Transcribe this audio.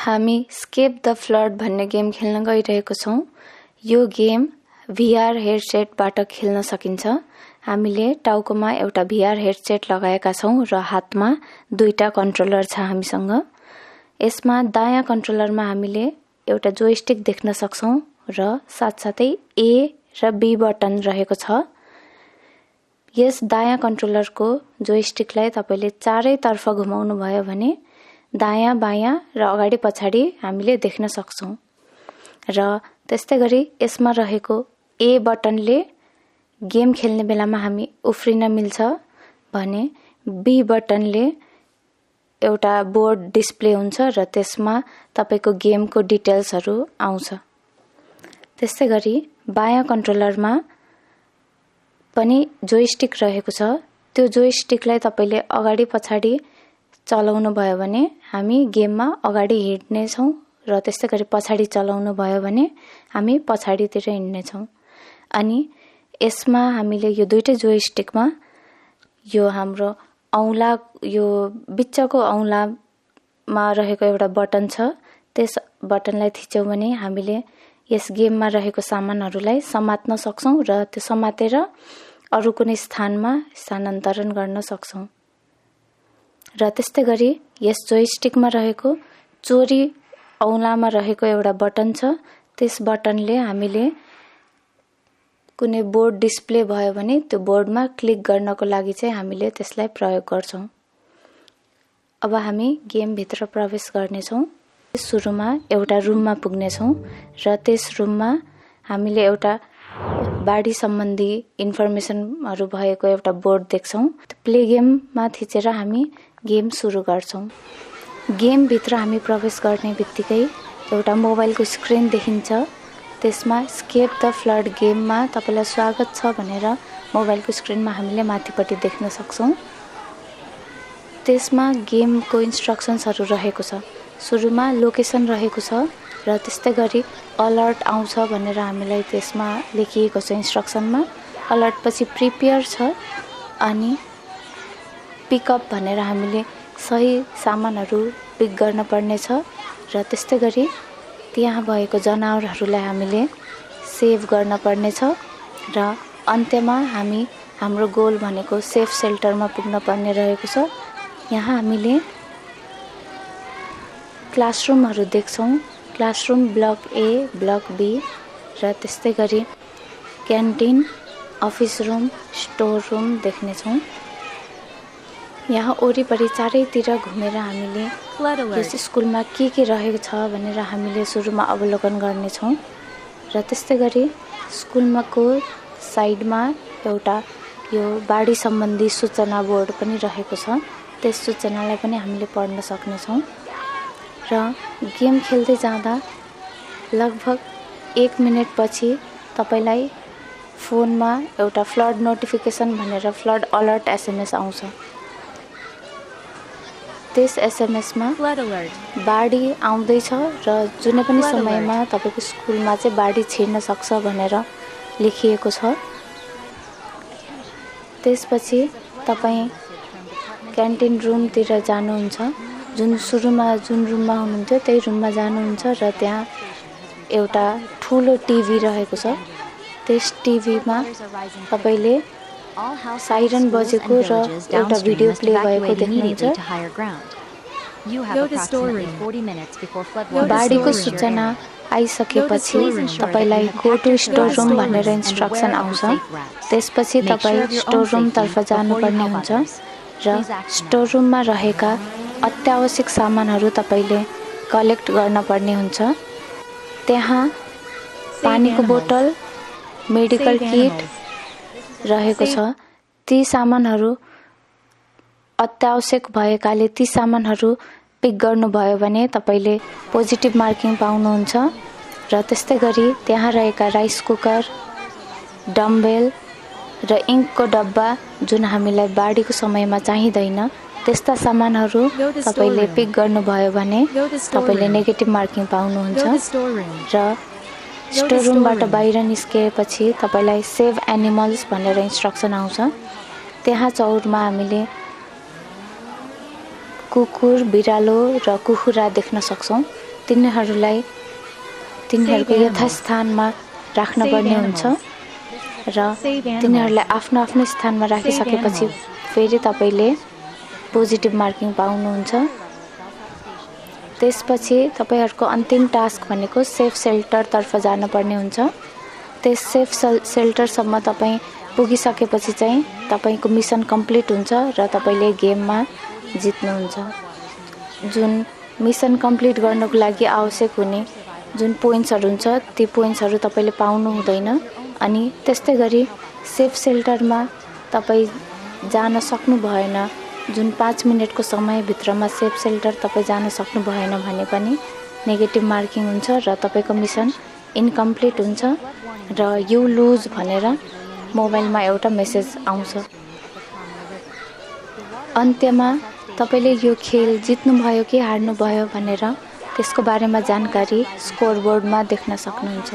हामी scape the flood भन्ने game खेल्न गइरहेको छौं। यो गेम VR हेडसेटबाट खेल्न सकिन्छ। हामीले टाउकोमा एउटा VR हेडसेट लगाएका छौं र हातमा दुईटा कन्ट्रोलर छ हामीसँग। यसमा दायाँ कन्ट्रोलरमा हामीले एउटा जोयस्टिक देख्न सक्छौं र साथसाथै A र B बटन रहेको छ। यस दायाँ कन्ट्रोलरको जोयस्टिकलाई तपाईले चारैतर्फ घुमाउनु भयो भने दायाँ बायाँ र अगाडि पछाडि हामीले देख्न सक्छौं। र त्यस्तै गरी यसमा रहेको A बटनले गेम खेल्ने बेलामा हामी उफ्रिन मिल्छ भने B बटनले एउटा बोर्ड डिस्प्ले हुन्छ र त्यसमा तपाईको गेमको डिटेल्सहरु आउँछ। त्यस्तै गरी बायाँ कन्ट्रोलरमा पनि जोयस्टिक रहेको छ। त्यो जोयस्टिकलाई तपाईले अगाडि पछाडि चलाउनु भयो भने हामी गेममा अगाडि हिड्ने छौं र त्यस्तै गरी पछाडि चलाउनु भयो भने हामी पछाडितिर हिड्ने छौं। अनि यसमा हामीले यो दुईटै जोयस्टिकमा यो हाम्रो औंला यो बिचको औंलामा रहेको एउटा बटन छ। त्यस बटनलाई थिच्यौं भने हामीले यस गेममा रहेको सामानहरुलाई समात्न सक्छौं र त्यो समातेर अरु कुनै स्थानमा स्थानान्तरण गर्न सक्छौं। र त्यस्तै गरी यस जोयस्टिकमा रहेको चोरी औंलामा रहेको एउटा बटन छ। त्यस बटनले हामीले कुनै बोर्ड डिस्प्ले भयो भने त्यो बोर्डमा क्लिक गर्नको लागि चाहिँ हामीले त्यसलाई प्रयोग गर्छौं। अब हामी गेम भित्र प्रवेश गर्ने छौं। सुरुमा एउटा रुममा पुग्ने छौं र त्यस रुममा हामीले एउटा बाढी सम्बन्धी इन्फर्मेसनहरु भएको एउटा बोर्ड देख्छौं। प्ले गेममा थिचेर हामी गेम सुरु गर्छौं। गेम भित्र हामी प्रवेश गर्ने बित्तिकै एउटा मोबाइलको स्क्रिन देखिन्छ। त्यसमा स्केप द फ्लड गेममा तपाईलाई स्वागत छ भनेर मोबाइलको स्क्रिनमा हामीले माथिपट्टि देख्न सक्छौं। त्यसमा गेमको इन्स्ट्रक्सन्सहरु रहेको छ। सुरुमा लोकेसन रहेको छ र त्यस्तै गरी अलर्ट आउँछ भनेर हामीलाई त्यसमा लेखिएको छ इन्स्ट्रक्सनमा। अलर्ट पछि प्रिपेयर छ अनि पिकअप भनेर हामीले सही सामानहरु पिक गर्न पर्ने छ र त्यस्तै गरी त्यहाँ भएको जनावरहरुलाई हामीले सेभ गर्न पर्ने छ र अन्त्यमा हामी हाम्रो गोल भनेको सेफ सेल्टरमा पुग्न पर्ने रहेको छ। यहाँ हामीले क्लासरुमहरु देख्छौं। Classroom block A, block B र त्यस्तै गरी canteen, office room, store room देख्ने छौं। यहाँ वरिपरि चारैतिर घुमेर हामीले यस स्कुलमा के रहेको छ भनेर हामीले सुरुमा अवलोकन गर्ने छौं। र त्यस्तै गरी स्कुलमाको साइडमा एउटा यो बाढी सम्बन्धी सूचना बोर्ड पनि रहेको छ। त्यस सूचनालाई पनि हामीले पढ्न सक्ने छौं। र गेम खेल्दै जाँदा लगभग 1 मिनेट पछि तपाईलाई फोनमा एउटा फ्लड नोटिफिकेसन भनेर फ्लड अलर्ट SMS आउँछ। त्यस SMS मा बाढी आउँदैछ र जुनै पनि समयमा तपाईको स्कुलमा चाहिँ बाढी छिर्न सक्छ भनेर लेखिएको छ। त्यसपछि तपाई क्यान्टिन रुमतिर जानुहुन्छ। जुन रुममा हुनुहुन्थ्यो त्यही रुममा जानुहुन्छ र त्यहाँ एउटा ठूलो टिभी रहेको छ। त्यस टिभीमा तपाईले साइरन बजेको र एउटा भिडियो प्ले भएको देख्नुहुन्छ। बाढीको सूचना आइसकेपछि तपाईलाई गो टु स्टोर रुम भनेर इन्स्ट्रक्सन आउँछ। त्यसपछि तपाई स्टोर रुम तर्फ जानुपर्ने हुन्छ र स्टोर रुममा रहेका अत्यावश्यक सामानहरु तपाईले कलेक्ट गर्न पर्ने हुन्छ। त्यहाँ पानीको बोतल, मेडिकल किट रहेको छ। ती सामानहरु अत्यावश्यक भएकाले ती सामानहरु पिक गर्नुभयो भने तपाईले पोजिटिभ मार्किङ पाउनुहुन्छ। र त्यस्तै गरी त्यहाँ रहेका राइस कुकर, डम्बेल र इङ्कको डब्बा जुन हामीलाई बाढीको समयमा चाहिँदैन त्यस्ता सामानहरु तपाईले पिक गर्नुभयो भने तपाईले नेगेटिभ मार्किङ पाउनुहुन्छ। र स्टोर रुमबाट बाहिर निस्केपछि तपाईलाई सेभ एनिमल्स भनेर इन्स्ट्रक्सन आउँछ। त्यहाँ चौरमा हामीले कुकुर, बिरालो र कुखुरा देख्न सक्छौं। तिनीहरूको यथास्थानमा राख्न पर्ने हुन्छ र तिनीहरूलाई आफ्नो आफ्नो स्थानमा राखिसकेपछि फेरि तपाईले पोजिटिभ मार्किङ पाउनुहुन्छ। त्यसपछि तपाईहरुको अन्तिम टास्क भनेको सेफ सेल्टर तर्फ जानुपर्ने हुन्छ। त्यस सेफ सेल्टरसम्म तपाई पुगिसकेपछि चाहिँ तपाईको मिसन कम्प्लिट हुन्छ र तपाईले गेममा जित्नुहुन्छ। जुन मिसन कम्प्लिट गर्नको लागि आवश्यक हुने जुन पोइन्ट्सहरु हुन्छ ती पोइन्ट्सहरु तपाईले पाउनु हुँदैन। अनि त्यस्तै गरी सेफ सेल्टरमा तपाई जान सक्नु भएन, जुन 5 मिनेटको समयभित्रमा सेफ सेल्टर तपाई जान सक्नु भएन भने पनि नेगेटिभ मार्किङ हुन्छ र तपाईको मिसन इनकम्प्लिट हुन्छ र यु लुज भनेर मोबाइलमा एउटा मेसेज आउँछ। अन्त्यमा तपाईले यो खेल जित्नु भयो कि हार्नु भयो भनेर त्यसको बारेमा जानकारी स्कोर बोर्डमा देख्न सक्नुहुन्छ।